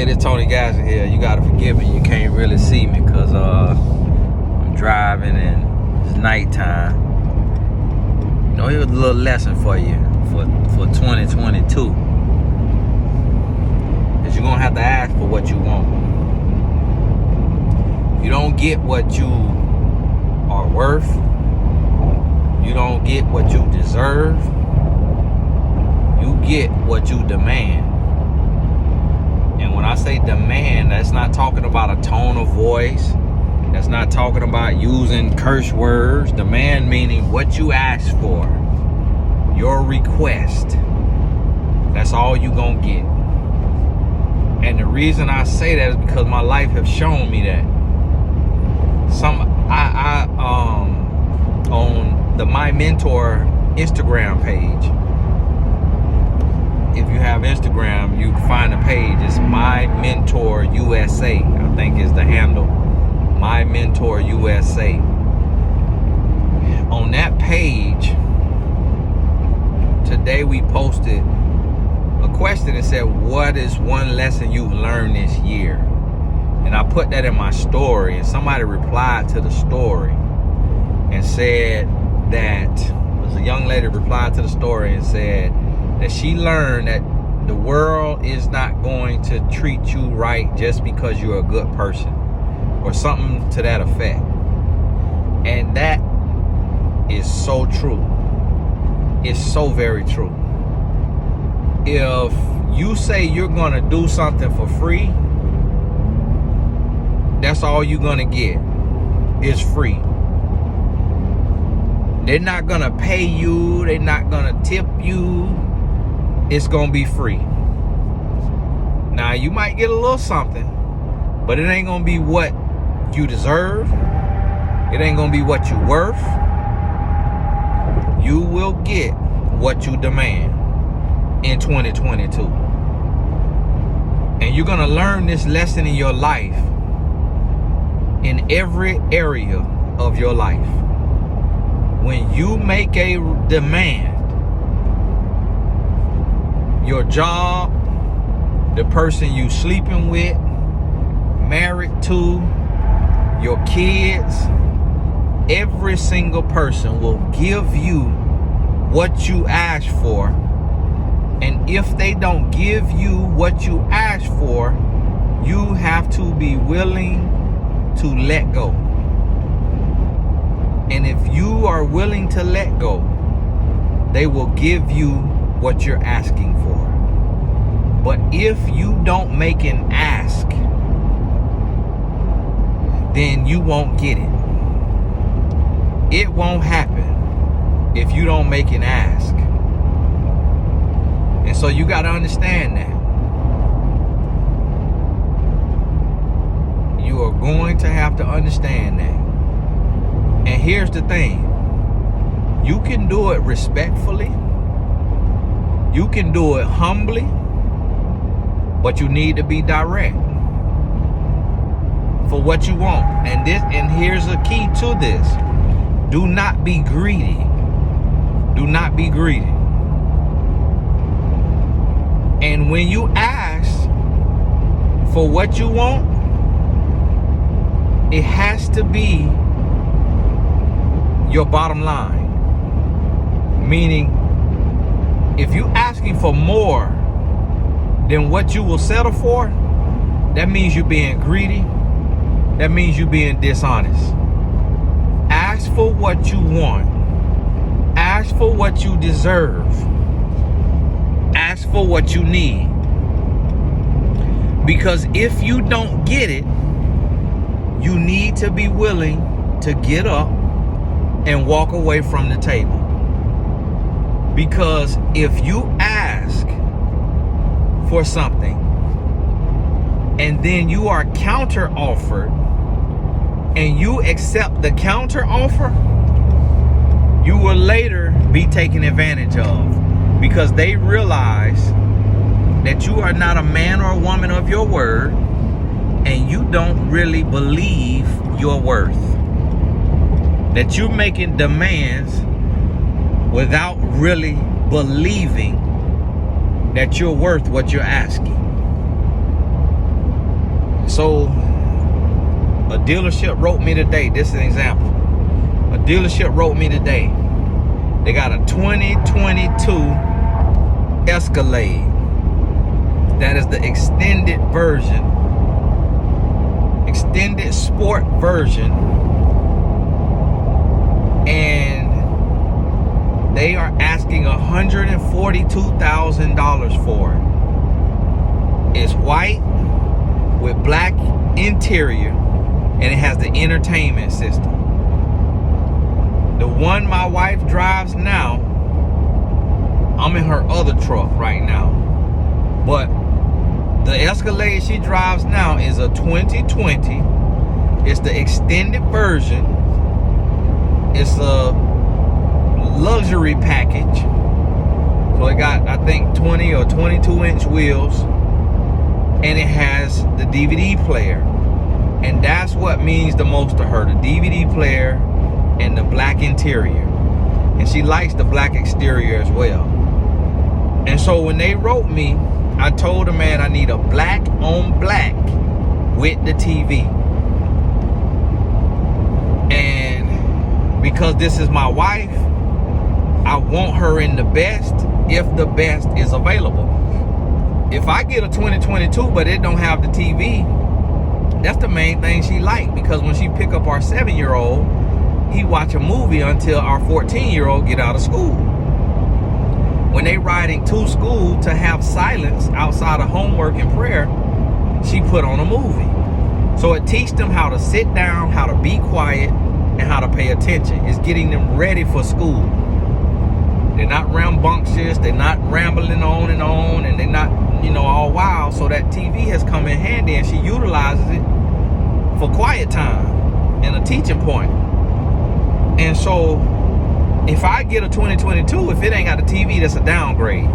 Hey, this Tony Gasson here. You gotta forgive me. You can't really see me because I'm driving and it's nighttime. You know, here's a little lesson for you for 2022. Is you're gonna have to ask for what you want. You don't get what you are worth. You don't get what you deserve. You get what you demand. And when I say demand, that's not talking about a tone of voice. That's not talking about using curse words. Demand meaning what you ask for. Your request. That's all you gonna get. And the reason I say that is because my life has shown me that. On the My Mentor Instagram page. If you have Instagram, you can find the page. It's My Mentor USA. I think is the handle. My Mentor USA. On that page, today we posted a question that said, what is one lesson you've learned this year? And I put that in my story, and somebody replied to the story and said that, a young lady replied to the story and said that she learned that the world is not going to treat you right just because you're a good person, or something to that effect. And that is so true. It's so very true. If you say you're gonna do something for free, that's all you're gonna get is free. They're not gonna pay you. They're not gonna tip you. It's gonna be free. Now you might get a little something, but it ain't gonna be what you deserve. It ain't gonna be what you're worth. You will get what you demand in 2022. And you're gonna learn this lesson in your life, in every area of your life. When you make a demand, your job, the person you sleeping with, married to, your kids, every single person will give you what you ask for. And if they don't give you what you ask for, you have to be willing to let go. And if you are willing to let go, they will give you what you're asking for. But if you don't make an ask, then you won't get it. It won't happen if you don't make an ask. And so you got to understand that. You are going to have to understand that. And here's the thing. You can do it respectfully. You can do it humbly. But you need to be direct for what you want. And here's a key to this. Do not be greedy. Do not be greedy. And when you ask for what you want, it has to be your bottom line. Meaning, if you're asking for more than what you will settle for, that means you're being greedy. That means you're being dishonest. Ask for what you want. Ask for what you deserve. Ask for what you need. Because if you don't get it, you need to be willing to get up and walk away from the table. Because if you ask for something and then you are counter offered and you accept the counter offer, you will later be taken advantage of, because they realize that you are not a man or a woman of your word, and you don't really believe your worth. That you're making demands without really believing that you're worth what you're asking. So a dealership wrote me today. This is an example. A dealership wrote me today. They got a 2022 Escalade. That is the extended version, extended sport version, and they are asking $142,000 for it. It's white with black interior, and it has the entertainment system. The one my wife drives now, I'm in her other truck right now, but the Escalade she drives now is a 2020. It's the extended version. It's a luxury package. So it got, I think, 20 or 22-inch wheels, and it has the DVD player. And that's what means the most to her, the DVD player and the black interior. And she likes the black exterior as well. And so when they wrote me, I told the man I need a black on black with the TV. And because this is my wife, I want her in the best if the best is available. If I get a 2022 but it don't have the TV, that's the main thing she like, because when she pick up our 7-year-old, he watch a movie until our 14-year-old get out of school. When they riding to school to have silence outside of homework and prayer, she put on a movie. So it teaches them how to sit down, how to be quiet, and how to pay attention. It's getting them ready for school. They're not rambunctious, they're not rambling on, and they're not, all wild. So that TV has come in handy, and she utilizes it for quiet time and a teaching point. And so if I get a 2022, if it ain't got a TV, that's a downgrade.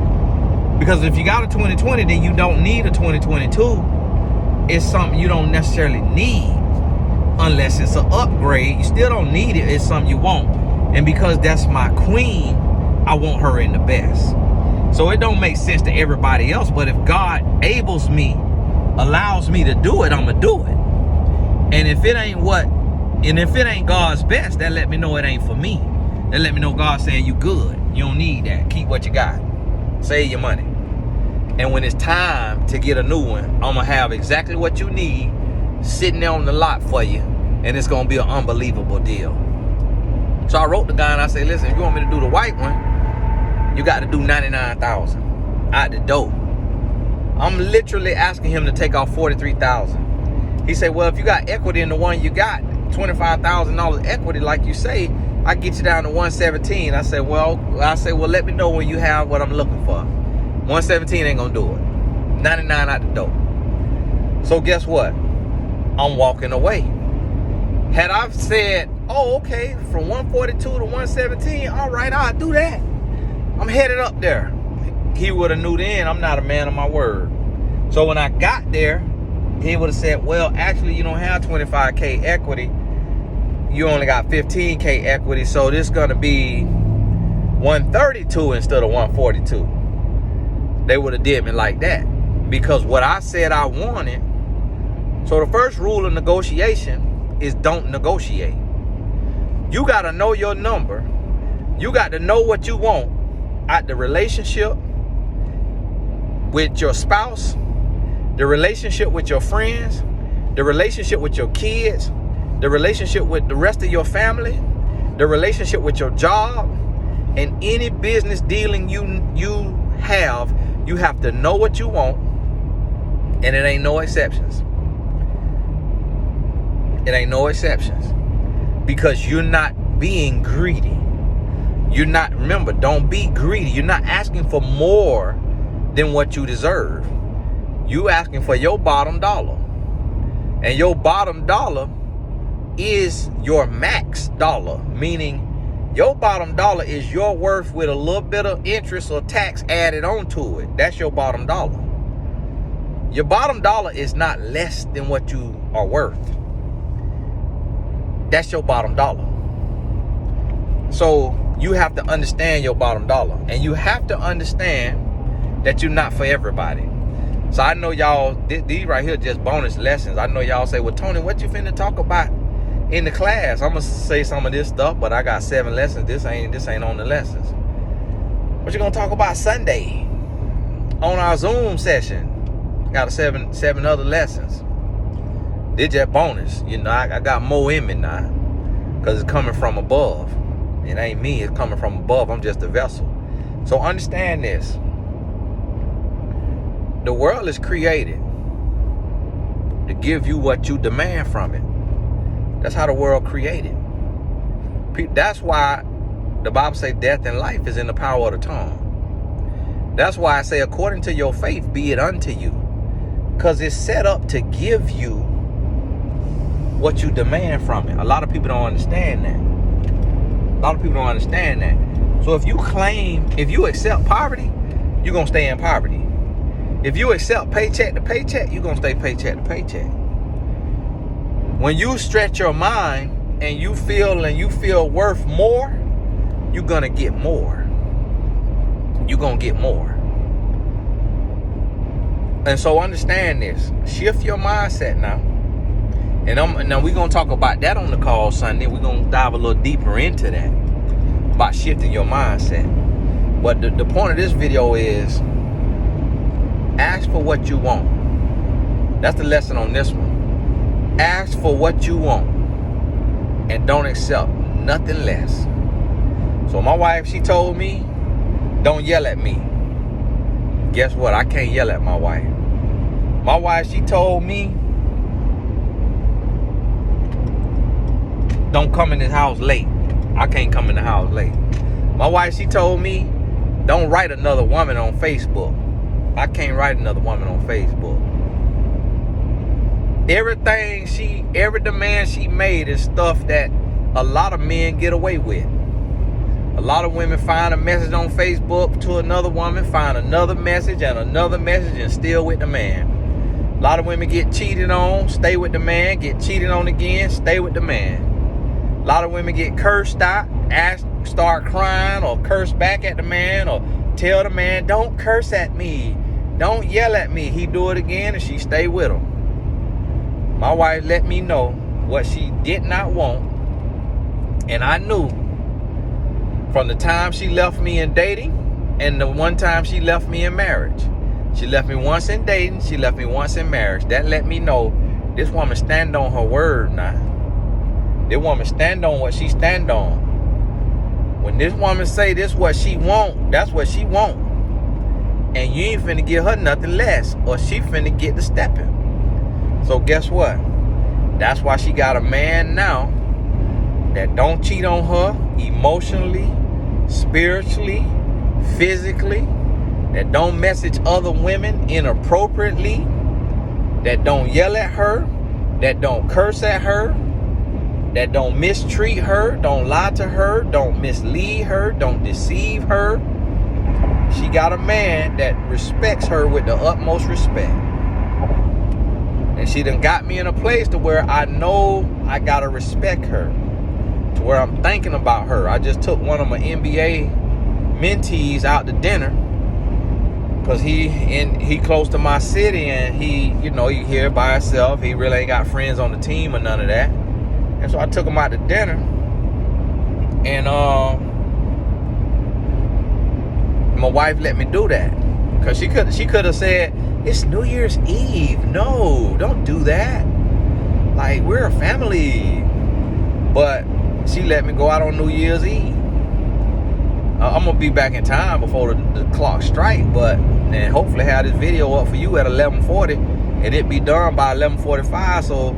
Because if you got a 2020, then you don't need a 2022. It's something you don't necessarily need unless it's an upgrade. You still don't need it. It's something you want. And because that's my queen, I want her in the best. So it don't make sense to everybody else. But if God enables me, allows me to do it, I'm going to do it. And if it ain't God's best, that let me know it ain't for me. That let me know God saying you good. You don't need that. Keep what you got. Save your money. And when it's time to get a new one, I'm going to have exactly what you need sitting there on the lot for you. And it's going to be an unbelievable deal. So I wrote the guy and I said, listen, if you want me to do the white one, you got to do $99,000 out the door. I'm literally asking him to take off $43,000. He said, well, if you got equity in the one you got, $25,000 equity, like you say, I get you down to 117. I said, well, let me know when you have what I'm looking for. 117 ain't gonna do it. 99 out the door. So guess what? I'm walking away. Had I said, oh, okay, from 142 to 117, all right, I'll do that. I'm headed up there. He would have knew then I'm not a man of my word. So when I got there, he would have said, well, actually, you don't have 25K equity. You only got 15K equity. So this is going to be 132 instead of 142. They would have did me like that. Because what I said I wanted. So the first rule of negotiation is don't negotiate. You got to know your number. You got to know what you want out the relationship with your spouse, the relationship with your friends, the relationship with your kids, the relationship with the rest of your family, the relationship with your job, and any business dealing you have. You have to know what you want, and it ain't no exceptions. It ain't no exceptions, because you're not being greedy. You're not, remember, don't be greedy. You're not asking for more than what you deserve. You asking for your bottom dollar. And your bottom dollar is your max dollar, meaning your bottom dollar is your worth with a little bit of interest or tax added onto it. That's your bottom dollar. Your bottom dollar is not less than what you are worth. That's your bottom dollar. So you have to understand your bottom dollar, and you have to understand that you're not for everybody. So I know y'all, these right here just bonus lessons. I know y'all say, well, Tony, what you finna talk about in the class? I'm gonna say some of this stuff, but I got 7 lessons. This ain't on the lessons. What you gonna talk about Sunday on our Zoom session? Got 7 other lessons. They just bonus. You know, I got more in me now, because it's coming from above. It ain't me, it's coming from above. I'm just a vessel. So understand this. The world is created to give you what you demand from it. That's how the world created. That's why the Bible says death and life is in the power of the tongue. That's why I say, according to your faith, be it unto you. Because it's set up to give you what you demand from it. A lot of people don't understand that. So if you accept poverty, you're going to stay in poverty. If you accept paycheck to paycheck, you're going to stay paycheck to paycheck. When you stretch your mind and you feel worth more, you're going to get more. You're going to get more. And so understand this. Shift your mindset now. And now we're going to talk about that on the call Sunday. We're going to dive a little deeper into that, about shifting your mindset. But the point of this video is, ask for what you want. That's the lesson on this one. Ask for what you want and don't accept nothing less. So my wife, she told me, don't yell at me. Guess what? I can't yell at my wife. My wife, she told me, don't come in this house late. I can't come in the house late. My wife, she told me, don't write another woman on Facebook. I can't write another woman on Facebook. Every demand she made is stuff that a lot of men get away with. A lot of women find a message on Facebook to another woman, find another message and still with the man. A lot of women get cheated on, stay with the man, get cheated on again, stay with the man. A lot of women get cursed out, start crying or curse back at the man, or tell the man, don't curse at me, don't yell at me. He do it again and she stay with him. My wife let me know what she did not want, and I knew from the time she left me in dating and the one time she left me in marriage. She left me once in dating, she left me once in marriage. That let me know this woman stand on her word now. This woman stand on what she stand on. When this woman say this what she want, that's what she want. And you ain't finna give her nothing less, or she finna get the stepping. So guess what? That's why she got a man now that don't cheat on her emotionally, spiritually, physically, that don't message other women inappropriately, that don't yell at her, that don't curse at her, that don't mistreat her, don't lie to her, don't mislead her, don't deceive her. She got a man that respects her with the utmost respect. And she done got me in a place to where I know I gotta respect her, to where I'm thinking about her. I just took one of my NBA mentees out to dinner, because he close to my city, and he here by himself. He really ain't got friends on the team or none of that. And so I took him out to dinner, and my wife let me do that, because she could have said, it's New Year's Eve. No, don't do that. Like, we're a family. But she let me go out on New Year's Eve. I'm gonna be back in time before the clock strike, and hopefully have this video up for you at 11:40, and it be done by 11:45, so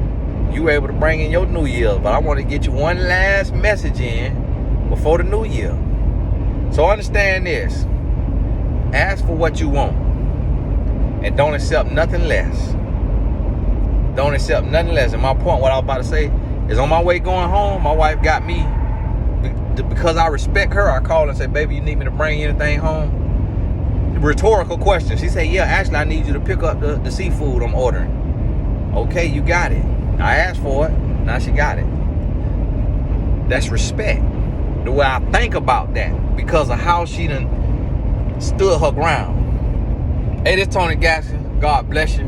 you able to bring in your New Year's. But I want to get you one last message in before the New Year. So understand this. Ask for what you want, and don't accept nothing less. Don't accept nothing less. And my point, what I was about to say, is on my way going home, my wife got me, because I respect her, I call and say, baby, you need me to bring anything home? Rhetorical question. She said, yeah, actually, I need you to pick up the seafood I'm ordering. Okay, you got it. I asked for it. Now she got it. That's respect. The way I think about that, because of how she done stood her ground. Hey, this Tony Gaxton. God bless you.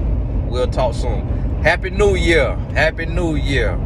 We'll talk soon. Happy New Year. Happy New Year.